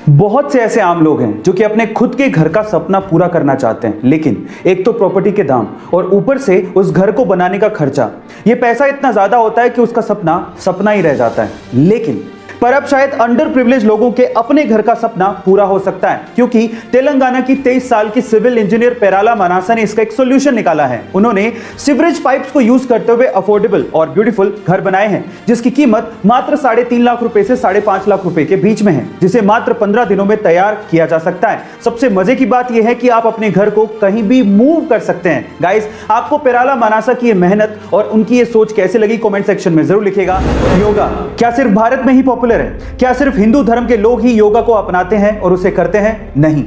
बहुत से ऐसे आम लोग हैं जो कि अपने खुद के घर का सपना पूरा करना चाहते हैं, लेकिन एक तो प्रॉपर्टी के दाम और ऊपर से उस घर को बनाने का खर्चा, ये पैसा इतना ज्यादा होता है कि उसका सपना सपना ही रह जाता है। पर अब शायद अंडर प्रिविलेज लोगों के अपने घर का सपना पूरा हो सकता है, क्योंकि तेलंगाना की 23 साल की सिविल इंजीनियर पेराला मनासा ने इसका एक सॉल्यूशन निकाला है। उन्होंने सीवरेज पाइप्स को यूज करते हुए अफोर्डेबल और ब्यूटीफुल घर बनाए हैं, जिसकी कीमत मात्र 3.5 लाख रुपए से 5.5 लाख रुपए के बीच में है, जिसे मात्र 15 दिनों में तैयार किया जा सकता है। सबसे मजे की बात यह है कि आप अपने घर को कहीं भी मूव कर सकते हैं। गाइस, आपको पेराला मनासा की मेहनत और उनकी ये सोच कैसे लगी, कमेंट सेक्शन में जरूर लिखिएगा। योगा क्या सिर्फ भारत में ही पॉपुलर है? क्या सिर्फ हिंदू धर्म के लोग ही योगा को अपनाते हैं और उसे करते हैं? नहीं,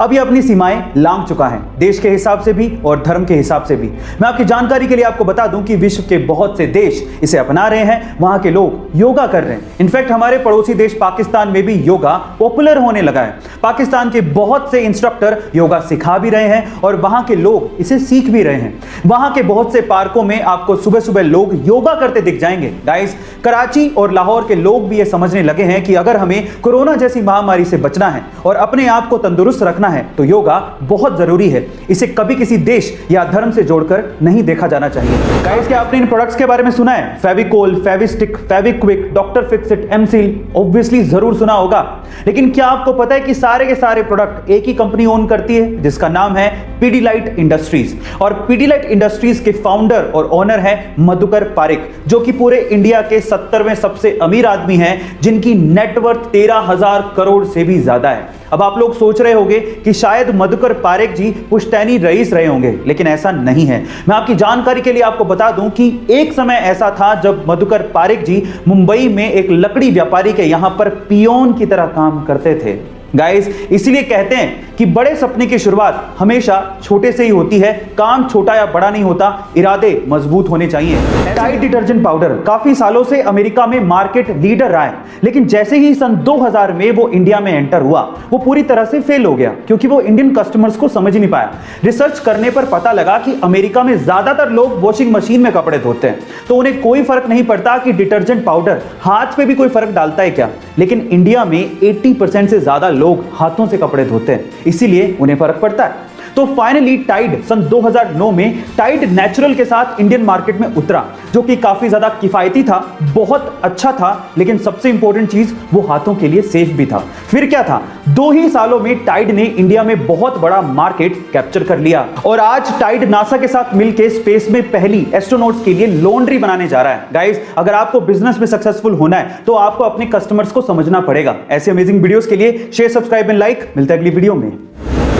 अब ये अपनी सीमाएं लांघ चुका है, देश के हिसाब से भी और धर्म के हिसाब से भी। मैं आपकी जानकारी के लिए आपको बता दूं कि विश्व के बहुत से देश इसे अपना रहे हैं, वहां के लोग योगा कर रहे हैं। इनफैक्ट हमारे पड़ोसी देश पाकिस्तान में भी योगा पॉपुलर होने लगा है। पाकिस्तान के बहुत से इंस्ट्रक्टर योगा सिखा भी रहे हैं और वहां के लोग इसे सीख भी रहे हैं। वहां के बहुत से पार्कों में आपको सुबह सुबह लोग योगा करते दिख जाएंगे। गाइस, कराची और लाहौर के लोग भी ये समझने लगे हैं कि अगर हमें कोरोना जैसी महामारी से बचना है और अपने आप को तंदुरुस्त रखना है तो योगा बहुत जरूरी है। इसे कभी किसी देश या धर्म से जोड़कर नहीं देखा जाना चाहिए। गाइस, क्या आपने इन प्रोडक्ट्स के बारे में सुना है? Fevicol, Fevistick, Fevikwik, doctor Fixit, Mseal, obviously जरूर सुना होगा। लेकिन क्या आपको पता है कि सारे के सारे प्रोडक्ट एक ही कंपनी ओन करती है, जिसका नाम है पीडीलाइट इंडस्ट्रीज। और पीडीलाइट इंडस्ट्रीज के फाउंडर और ओनर है मधुकर पारिक, जो कि पूरे इंडिया के 70वें सबसे अमीर आदमी हैं, जिनकी नेटवर्थ 13,000 करोड़ से भी ज्यादा है। अब आप लोग सोच रहे होंगे कि शायद मधुकर पारिक जी पुश्तैनी रईस रहे होंगे, लेकिन ऐसा नहीं है। मैं आपकी जानकारी के लिए आपको बता दूं कि एक समय ऐसा था जब मधुकर पारिक जी मुंबई में एक लकड़ी व्यापारी के यहां पर पियोन की तरह काम करते थे। गाइस, इसलिए कहते हैं कि बड़े सपने की शुरुआत हमेशा छोटे से ही होती है। काम छोटा या बड़ा नहीं होता, इरादे मजबूत होने चाहिए। टाइड डिटर्जेंट पाउडर काफी सालों से अमेरिका में मार्केट लीडर रहा है, लेकिन जैसे ही सन 2000 में वो इंडिया में एंटर हुआ, वो पूरी तरह से फेल हो गया, क्योंकि वो इंडियन कस्टमर्स को समझ नहीं पाया। रिसर्च करने पर पता लगा कि अमेरिका में ज्यादातर लोग वॉशिंग मशीन में कपड़े धोते हैं, तो उन्हें कोई फर्क नहीं पड़ता कि डिटर्जेंट पाउडर हाथ पे भी कोई फर्क डालता है क्या। लेकिन इंडिया में 80% से ज्यादा लोग हाथों से कपड़े धोते हैं, इसीलिए उन्हें फर्क पड़ता है। तो फाइनली टाइड सन 2009 में टाइड नेचुरल के साथ इंडियन मार्केट में उतरा, जो कि काफी ज्यादा किफायती था, बहुत अच्छा था, लेकिन सबसे इंपॉर्टेंट चीज वो हाथों के लिए सेफ भी था। फिर क्या था, 2 ही सालों में टाइड ने इंडिया में बहुत बड़ा मार्केट कैप्चर कर लिया और आज टाइड नासा के साथ मिलकर स्पेस में पहली एस्ट्रोनॉट्स के लिए लॉन्ड्री बनाने जा रहा है। गाइस, अगर आपको बिजनेस में सक्सेसफुल होना है तो आपको अपने कस्टमर्स को समझना पड़ेगा। ऐसे अमेजिंग वीडियोस के लिए शेयर, सब्सक्राइब एंड लाइक। मिलते हैं अगली वीडियो में।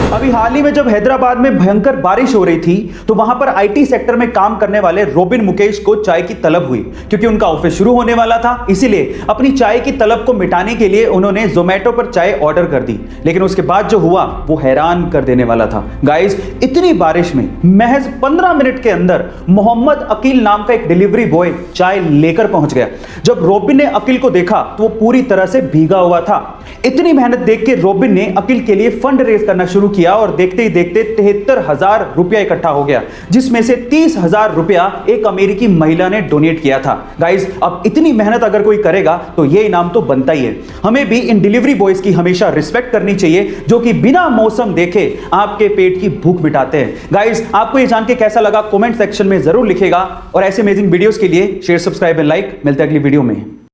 अभी हाल ही में जब हैदराबाद में भयंकर बारिश हो रही थी, तो वहां पर आईटी सेक्टर में काम करने वाले रोबिन मुकेश को चाय की तलब हुई, क्योंकि उनका ऑफिस शुरू होने वाला था। इसीलिए अपनी चाय की तलब को मिटाने के लिए उन्होंने जोमेटो पर चाय ऑर्डर कर दी। लेकिन उसके बाद जो हुआ वो हैरान कर देने वाला था। गाइस, इतनी बारिश में महज 15 मिनट के अंदर मोहम्मद अकील नाम का एक डिलीवरी बॉय चाय लेकर पहुंच गया। जब रोबिन ने अकील को देखा तो वो पूरी तरह से भीगा हुआ था। इतनी मेहनत देख के रोबिन ने अकील के लिए फंड रेज करना शुरू किया और देखते ही देखते 73,000 रुपया इकट्ठा हो गया, जिसमें से 30,000 रुपया एक अमेरिकी महिला ने डोनेट किया था। गाइस, अब इतनी मेहनत अगर कोई करेगा तो ये इनाम तो बनता ही है। हमें भी इन डिलीवरी बॉयज की हमेशा रिस्पेक्ट करनी चाहिए, जो कि बिना मौसम देखे आपके पेट की भूख मिटाते हैं। गाइस, आपको ये जान के कैसा लगा, कमेंट सेक्शन में जरूर लिखेगा। और ऐसे अमेजिंग वीडियोस के लिए शेयर, सब्सक्राइब एंड लाइक। मिलते हैं अगली वीडियो में।